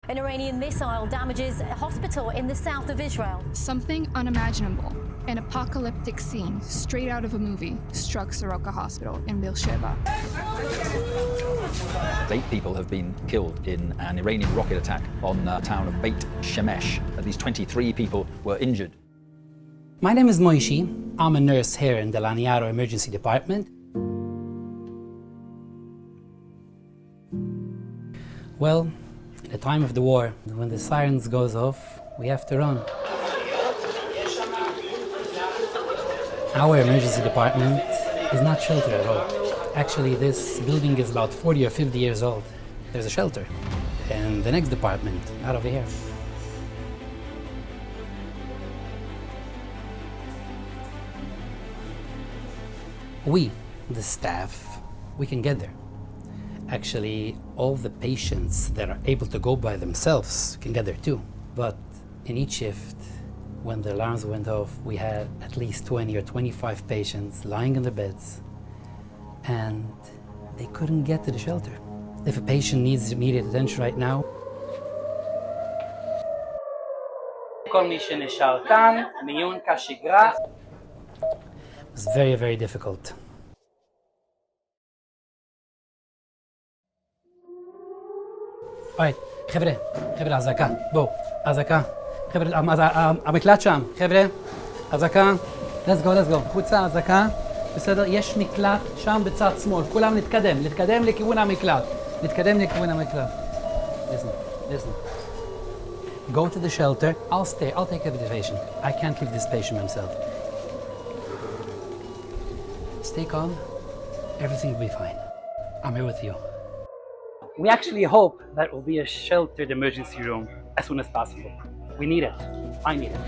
An Iranian missile damages a hospital in the south of Israel. Something unimaginable, an apocalyptic scene straight out of a movie, struck Soroka Hospital in Beersheba. 8 people have been killed in an Iranian rocket attack on the town of Beit Shemesh. At least 23 people were injured. My name is Moishi. I'm a nurse here in the Laniado Emergency Department. Well, at the time of the war, when the sirens goes off, we have to run. Our emergency department is not sheltered at all. Actually, this building is about 40 or 50 years old. There's a shelter. And the next department, out over here. We, the staff, we can get there. Actually, all the patients that are able to go by themselves can get there too. But in each shift, when the alarms went off, we had at least 20 or 25 patients lying in their beds, and they couldn't get to the shelter. If a patient needs immediate attention right now, it was very, very difficult. Alright, חבר'ה, אזעקה, בואו, אזעקה. חבר'ה, המקלט שם, חבר'ה, אזעקה. let's go, קבוצה, אזעקה. בסדר, יש מקלט שם בצד שמאל, כולם להתקדם לכיוון המקלט. Listen. Go to the shelter, I'll take care of the patient. I can't leave this patient myself. Stay calm, everything will be fine. I'm here with you. We actually hope that will be a sheltered emergency room as soon as possible. We need it. I need it.